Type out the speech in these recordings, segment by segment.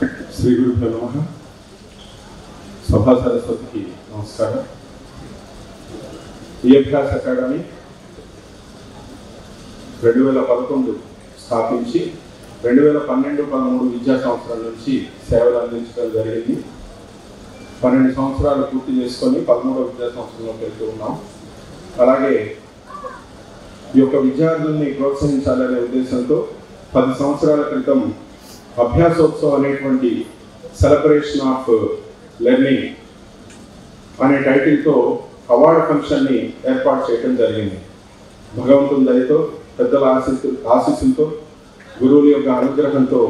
శ్రీ గురుభ్యో నమః. సభా సరస్వతికి నమస్కారం. ఈ అభ్యాస అకాడమీ 2011 స్థాపించి 2012-13 విద్యా సంవత్సరాల నుంచి సేవలు అందించడం జరిగింది. 12 సంవత్సరాలు పూర్తి చేసుకొని 13వ విద్యా సంవత్సరంలోకి వెళ్తూ ఉన్నాం. అలాగే ఈ యొక్క విద్యార్థుల్ని ప్రోత్సహించాలనే ఉద్దేశంతో 10 సంవత్సరాల క్రితం అభ్యాసోత్సవం అనేటువంటి సెలబ్రేషన్ ఆఫ్ లెర్నింగ్ అనే టైటిల్తో అవార్డు ఫంక్షన్ని ఏర్పాటు చేయడం జరిగింది. భగవంతుని దయతో, పెద్దల ఆశీస్సులతో, గురువుల యొక్క అనుగ్రహంతో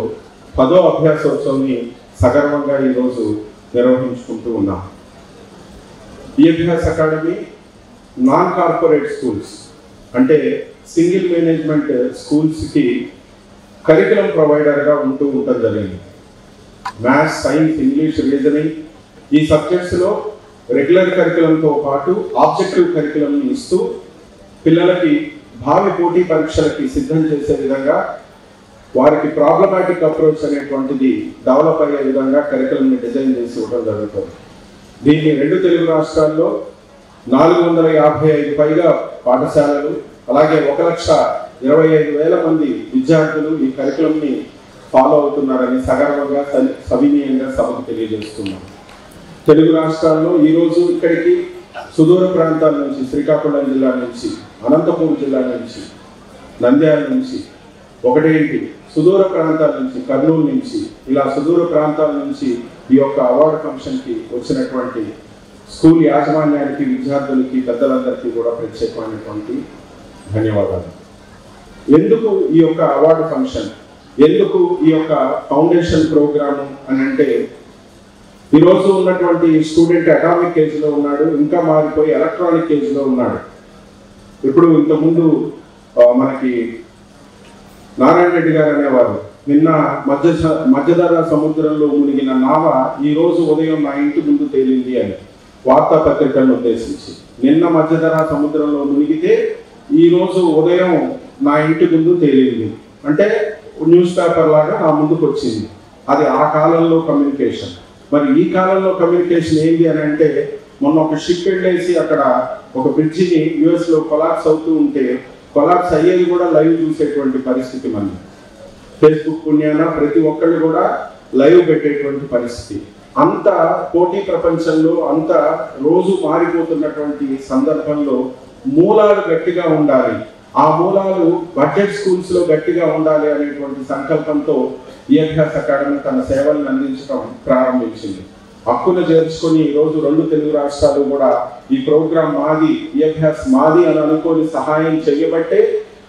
10వ అభ్యాసోత్సవాన్ని సగర్వంగా ఈరోజు నిర్వహించుకుంటూ ఉన్నాం. ఈ అభ్యాస అకాడమీ నాన్ కార్పొరేట్ స్కూల్స్ అంటే సింగిల్ మేనేజ్మెంట్ స్కూల్స్కి కరికులం ప్రొవైడర్గా ఉండటం జరిగింది. మ్యాథ్స్, సైన్స్, ఇంగ్లీష్, రీజనింగ్ ఈ సబ్జెక్ట్స్లో రెగ్యులర్ కరికులంతో పాటు ఆబ్జెక్టివ్ కరికులంని ఇస్తూ పిల్లలకి భావి పోటీ పరీక్షలకి సిద్ధం చేసే విధంగా వారికి ప్రాబ్లమాటిక్ అప్రోచ్ అనేటువంటిది డెవలప్ అయ్యే విధంగా కరికులంని డిజైన్ చేసి ఇవ్వడం జరుగుతుంది. దీన్ని 2 తెలుగు రాష్ట్రాల్లో 455 పైగా పాఠశాలలు, అలాగే 1,25,000 మంది విద్యార్థులు ఈ కరికులంని ఫాలో అవుతున్నారని సగర్వంగా సవినీయంగా సభకు తెలియజేస్తున్నాం. తెలుగు రాష్ట్రాల్లో ఈరోజు ఇక్కడికి సుదూర ప్రాంతాల నుంచి, శ్రీకాకుళం జిల్లా నుంచి, అనంతపురం జిల్లా నుంచి, నంద్యాల నుంచి, ఒకటేంటి సుదూర ప్రాంతాల నుంచి, కర్నూలు నుంచి, ఇలా సుదూర ప్రాంతాల నుంచి ఈ యొక్క అవార్డు ఫంక్షన్కి వచ్చినటువంటి స్కూల్ యాజమాన్యానికి, విద్యార్థులకి, పెద్దలందరికీ కూడా ప్రత్యేకమైనటువంటి ధన్యవాదాలు. ఎందుకు ఈ యొక్క అవార్డు ఫంక్షన్, ఎందుకు ఈ యొక్క ఫౌండేషన్ ప్రోగ్రాము అని అంటే, ఈరోజు ఉన్నటువంటి స్టూడెంట్ అటామిక్ ఏజ్లో ఉన్నాడు, ఇంకా మారిపోయి ఎలక్ట్రానిక్ ఏజ్లో ఉన్నాడు. ఇప్పుడు ఇంతకుముందు మనకి నారాయణ రెడ్డి గారు అనేవారు, నిన్న మధ్యధరా సముద్రంలో మునిగిన నావ ఈరోజు ఉదయం నా ఇంటి ముందు తేలింది అని వార్తాపత్రికలను ఉద్దేశించి, నిన్న మధ్యధరా సముద్రంలో మునిగితే ఈరోజు ఉదయం నా ఇంటి ముందు తేలింది అంటే న్యూస్ పేపర్ లాగా నా ముందుకు వచ్చింది. అది ఆ కాలంలో కమ్యూనికేషన్. మరి ఈ కాలంలో కమ్యూనికేషన్ ఏంటి అని అంటే, మొన్న ఒక షిప్ వెళ్ళేసి అక్కడ ఒక బ్రిడ్జిని యుఎస్లో కొలాప్స్ అవుతూ ఉంటే కొలాప్స్ అయ్యేది కూడా లైవ్ చూసేటువంటి పరిస్థితి. మనది ఫేస్బుక్ పుణ్యాన ప్రతి ఒక్కళ్ళు కూడా లైవ్ పెట్టేటువంటి పరిస్థితి. అంత పోటీ ప్రపంచంలో, అంత రోజు మారిపోతున్నటువంటి సందర్భంలో మూలాలు గట్టిగా ఉండాలి, ఆ మూలాలు బడ్జెట్ స్కూల్స్లో గట్టిగా ఉండాలి అనేటువంటి సంకల్పంతో ఈ అభ్యాస అకాడమీ తన సేవలను అందించడం ప్రారంభించింది. హక్కును చేర్చుకొని ఈరోజు 2 తెలుగు రాష్ట్రాలు కూడా ఈ ప్రోగ్రాం మాది, ఈ అభ్యాస్ మాది అని అనుకొని సహాయం చేయబట్టే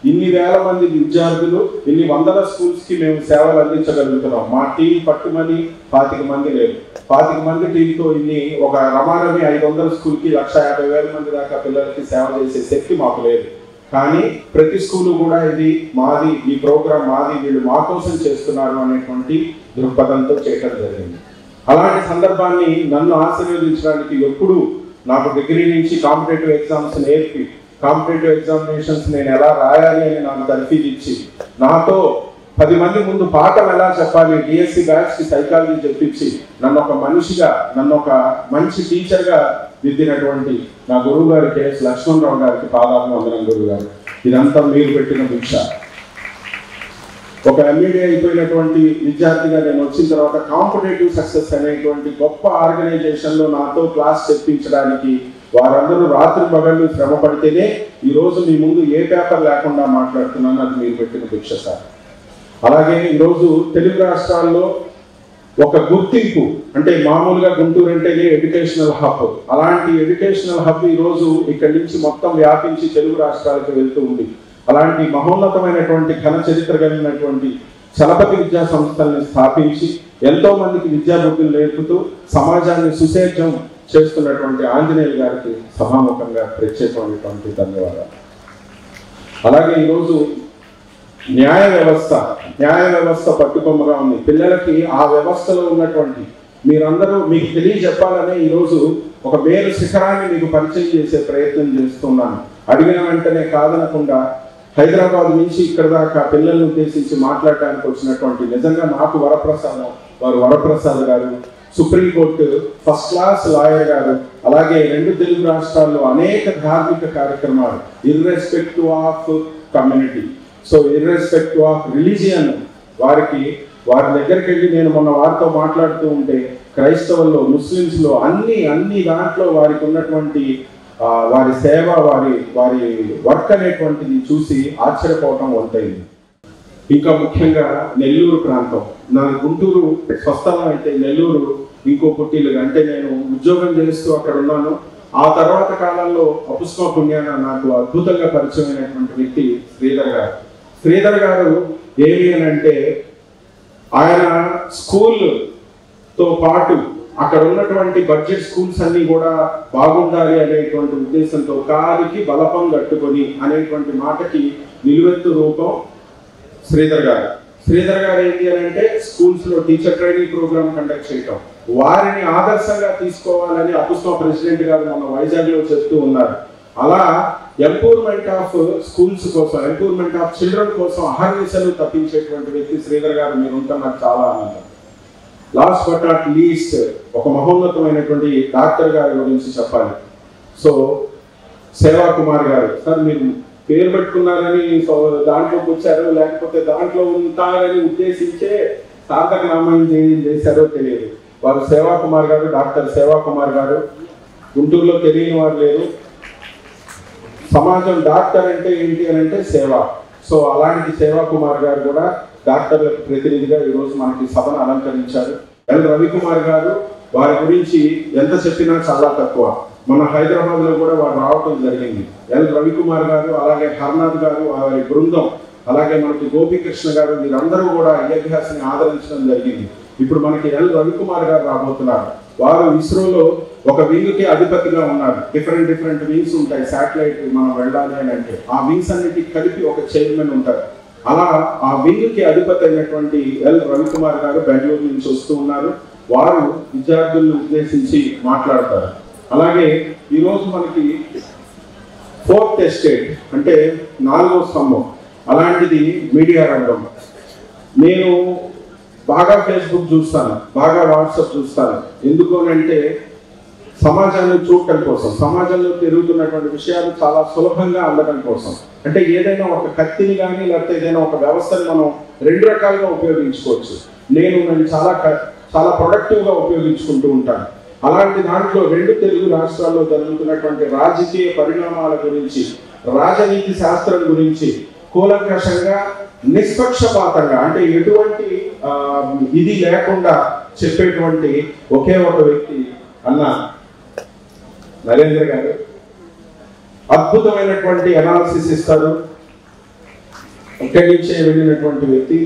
ఇన్ని వేల మంది విద్యార్థులు, ఇన్ని వందల స్కూల్స్కి మేము సేవలు అందించగలుగుతున్నాం. మా టీం పట్టుమని 25 మంది లేదు. 25 మంది టీంతో ఇన్ని ఒక రమారమి 500 స్కూల్కి 1,50,000 మంది దాకా పిల్లలకి సేవ చేసే శక్తి మాకు లేదు. కానీ ప్రతి స్కూలు కూడా ఇది మాది, ఈ ప్రోగ్రాం మాది, వీళ్ళు మా కోసం చేస్తున్నారు అనేటువంటి దృక్పథంతో చేయడం జరిగింది. అలాంటి సందర్భాన్ని నన్ను ఆశీర్వదించడానికి ఎప్పుడు నాకు డిగ్రీ నుంచి కాంపిటేటివ్ ఎగ్జామ్స్ నేర్పి, కాంపిటేటివ్ ఎగ్జామినేషన్స్ నేను ఎలా రాయాలి అని నాకు తర్ఫీదు ఇచ్చి, నాతో 10 మంది ముందు పాఠం ఎలా చెప్పాలి, డిఎస్సి బ్యాచ్కి సైకాలజీ చెప్పించి నన్ను ఒక మనిషిగా, నన్ను ఒక మంచి టీచర్గా దిద్దినటువంటి నా గురువు గారు కెఎస్ లక్ష్మణరావు గారికి పాదాభివందనం. గురువు గారు, ఇదంతా మీరు పెట్టిన భిక్ష. ఒక ఎంఈడీ అయిపోయినటువంటి విద్యార్థిగా నేను వచ్చిన తర్వాత కాంపిటేటివ్ సక్సెస్ అనేటువంటి గొప్ప ఆర్గనైజేషన్లో నాతో క్లాస్ చెప్పించడానికి వారందరూ రాత్రి పగళ్ళు శ్రమ పడితేనే ఈరోజు మీ ముందు ఏ పేపర్ లేకుండా మాట్లాడుతున్నాను. అది మీరు పెట్టిన భిక్ష సార్. అలాగే ఈరోజు తెలుగు రాష్ట్రాల్లో ఒక గుర్తింపు అంటే, మామూలుగా గుంటూరు అంటేనే ఎడ్యుకేషనల్ హబ్, అలాంటి ఎడ్యుకేషనల్ హబ్ ఈరోజు ఇక్కడి నుంచి మొత్తం వ్యాపించి తెలుగు రాష్ట్రాలకు వెళ్తూ ఉంది. అలాంటి మహోన్నతమైనటువంటి ఘన చరిత్ర కలిగినటువంటి చలపతి విద్యా సంస్థల్ని స్థాపించి ఎంతో మందికి విద్యా బుద్ధులు నేర్పుతూ సమాజాన్ని సుసేద్యం చేస్తున్నటువంటి ఆంజనేయులు గారికి సభాముఖంగా ప్రత్యేకమైనటువంటి ధన్యవాదాలు. అలాగే ఈరోజు న్యాయ వ్యవస్థ పట్టుకొమ్మగా ఉంది. పిల్లలకి ఆ వ్యవస్థలో ఉన్నటువంటి మీరందరూ మీకు తెలియజెప్పాలని ఈరోజు ఒక మేలు శిఖరాన్ని మీకు పరిచయం చేసే ప్రయత్నం చేస్తున్నాను. అడిగిన వెంటనే కాదనకుండా హైదరాబాద్ నుంచి ఇక్కడ దాకా పిల్లల్ని ఉద్దేశించి మాట్లాడడానికి వచ్చినటువంటి నిజంగా నాకు వరప్రసాదం వారు వరప్రసాద్ గారు, సుప్రీంకోర్టు ఫస్ట్ క్లాస్ లాయర్ గారు, అలాగే 2 తెలుగు రాష్ట్రాల్లో అనేక ధార్మిక కార్యక్రమాలు irrespective of community, so irrespective of religion, వారి దగ్గరికి వెళ్ళి నేను మొన్న వారితో మాట్లాడుతూ ఉంటే క్రైస్తవుల్లో, ముస్లిమ్స్లో అన్ని దాంట్లో వారికి ఉన్నటువంటి వారి సేవ, వారి వర్క్ అనేటువంటిది చూసి ఆశ్చర్యపోవటం వంతైంది. ఇంకా ముఖ్యంగా నెల్లూరు ప్రాంతం, నా గుంటూరు స్వస్థలం అయితే నెల్లూరు ఇంకో పుట్టిల్లుగా, అంటే నేను ఉద్యోగం చేస్తూ అక్కడ ఉన్నాను. ఆ తర్వాత కాలంలో అపుస్మ పుణ్యాన నాకు అద్భుతంగా పరిచయమైనటువంటి వ్యక్తి శ్రీధర్ గారు ఏమి అని అంటే, ఆయన స్కూల్తో పాటు అక్కడ ఉన్నటువంటి బడ్జెట్ స్కూల్స్ అన్ని కూడా బాగుండాలి అనేటువంటి ఉద్దేశంతో కాలికి బలపం కట్టుకొని అనేటువంటి మాటకి నిలువెత్తు రూపం శ్రీధర్ గారు ఏంటి అని అంటే స్కూల్స్ లో టీచర్ ట్రైనింగ్ ప్రోగ్రామ్ కండక్ట్ చేయటం, వారిని ఆదర్శంగా తీసుకోవాలని అపుస్మ ప్రెసిడెంట్ గారు మన వైజాగ్ లో చెప్తూ ఉన్నారు. అలా ఎంపవర్మెంట్ ఆఫ్ స్కూల్స్ కోసం, ఎంపవర్మెంట్ ఆఫ్ చిల్డ్రన్ కోసం అహర్నిశలు తప్పించేటువంటి వ్యక్తి శ్రీధర్ గారు. మీరు ఉంటాం నాకు చాలా ఆనందం. లాస్ట్ బట్ నాట్ లీస్ట్ ఒక మహోన్నతమైనటువంటి డాక్టర్ గారి గురించి చెప్పాలి. సో సేవా కుమార్ గారు, సార్ మీరు పేరు పెట్టుకున్నారని దాంట్లోకి వచ్చారో లేకపోతే దాంట్లో ఉంటారని ఉద్దేశించే సార్థక నామం చేశారో తెలియదు. వారు సేవా కుమార్ గారు, డాక్టర్ సేవా కుమార్ గారు. గుంటూరులో తెలియని వారు లేరు. సమాజం డాక్టర్ అంటే ఏంటి అని అంటే సేవ. సో అలాంటి సేవా కుమార్ గారు కూడా డాక్టర్లకు ప్రతినిధిగా ఈరోజు మనకి సభను అలంకరించారు. ఎల్ రవికుమార్ గారు, వారి గురించి ఎంత చెప్పినా చాలా తక్కువ. మన హైదరాబాద్ లో కూడా వారు రావటం జరిగింది. ఎల్ రవికుమార్ గారు, అలాగే హర్నాథ్ గారు, వారి బృందం, అలాగే మనకి గోపీకృష్ణ గారు, వీరందరూ కూడా అయోధ్యాస్ని ఆదరించడం జరిగింది. ఇప్పుడు మనకి ఎల్ రవికుమార్ గారు రాబోతున్నారు. వారు ఇస్రోలో ఒక వింగ్ కి అధిపతిగా ఉన్నారు. డిఫరెంట్ వింగ్స్ ఉంటాయి. శాటిలైట్ మనం వెళ్ళాలి అని అంటే ఆ వింగ్స్ అన్నిటికి కలిపి ఒక చైర్మన్ ఉంటారు. అలా ఆ వింగ్ కి అధిపతి అయినటువంటి ఎల్ రవికుమార్ గారు బెంగళూరు నుంచి వస్తూ ఉన్నారు. వారు విద్యార్థులను ఉద్దేశించి మాట్లాడతారు. అలాగే ఈరోజు మనకి 4th ఎస్టేట్ అంటే 4వ స్తంభం, అలాంటిది మీడియా రంగం. నేను బాగా ఫేస్బుక్ చూస్తాను, బాగా వాట్సాప్ చూస్తాను. ఎందుకు అంటే సమాజాన్ని చూడటం కోసం, సమాజంలో తిరుగుతున్నటువంటి విషయాలు చాలా సులభంగా అందడం కోసం. అంటే ఏదైనా ఒక కత్తిని కానీ లేకపోతే ఏదైనా ఒక వ్యవస్థని మనం 2 రకాలుగా ఉపయోగించుకోవచ్చు. నేను చాలా ప్రొడక్టివ్గా ఉపయోగించుకుంటూ ఉంటాను. అలాంటి దాంట్లో 2 తెలుగు రాష్ట్రాల్లో జరుగుతున్నటువంటి రాజకీయ పరిణామాల గురించి, రాజనీతి శాస్త్రం గురించి కూలంకషంగా, నిష్పక్షపాతంగా, అంటే ఎటువంటి ఇది లేకుండా చెప్పేటువంటి ఒకే ఒక వ్యక్తి అన్న నరేంద్ర గారు. అద్భుతమైనటువంటి అనాలిసిస్ ఇస్తారు. ఇక్కడి నుంచే వెళ్ళినటువంటి వ్యక్తి.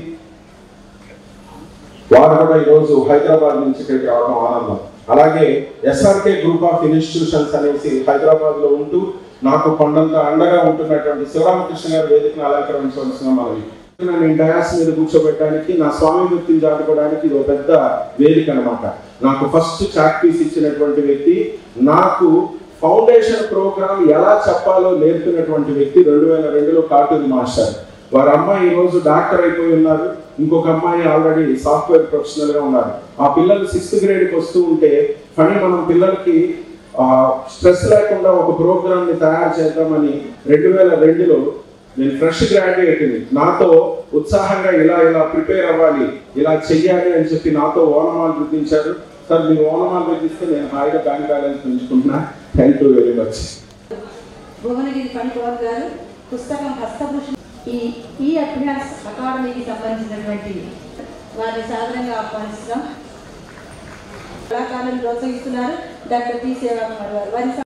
వారు కూడా ఈరోజు హైదరాబాద్ నుంచి ఇక్కడికి రావడం ఆనందం. అలాగే SRK గ్రూప్ ఆఫ్ ఇన్స్టిట్యూషన్స్ అనేసి హైదరాబాద్ లో ఉంటూ నాకు కొండంత అండగా ఉంటున్నటువంటి శివరామకృష్ణ గారు వేదికను అలంకరించవలసిన మనవి. నేను డయాస్ మీద కూర్చోబెట్టడానికి, నా స్వామి వృత్తిని చాటుకోవడానికి ఇది ఒక పెద్ద వేదిక అనమాట. నాకు ఫస్ట్ చాక్ పీస్ ఇచ్చినటువంటి వ్యక్తి, నాకు ఫౌండేషన్ ప్రోగ్రామ్ ఎలా చెప్పాలో నేర్పినటువంటి వ్యక్తి 2002లో కాటూరి మాస్టర్. వారి అమ్మాయి ఈరోజు డాక్టర్ అయిపోయి ఉన్నారు. ఇంకొక అమ్మాయి ఆల్రెడీ సాఫ్ట్వేర్ ప్రొఫెషనల్ గా ఉన్నారు. ఆ పిల్లలు 6th గ్రేడ్కి వస్తూ ఉంటే కానీ మనం పిల్లలకి స్ట్రెస్ లేకుండా ఒక ప్రోగ్రామ్ ని తయారు చేద్దామని 2002లో నేను ఫ్రెష్ గ్రాడ్యుయేట్ని, నాతో ఉత్సాహంగా ఇలా ప్రిపేర్ అవ్వాలి, ఇలా చెయ్యాలి అని చెప్పి నాతో ఓనమాలు గుర్తించారు. సార్ మీరు ఓనమాలు గుర్తిస్తే నేను హాయిగా బ్యాంక్ బ్యాలెన్స్ పెంచుకుంటున్నా. Thank you very much. Bhuvanagiri పనికోర్ గారు పుస్తకం హస్తభూషణ ఈ అభ్యాస్ అకాడమీకి సంబంధించినటువంటి వారిని సాధారణంగా ఆహ్వానిస్తున్నాం. కళాకారులను ప్రోత్సహిస్తున్నారు డాక్టర్ పి. సేవా కుమార్ గారు. వారి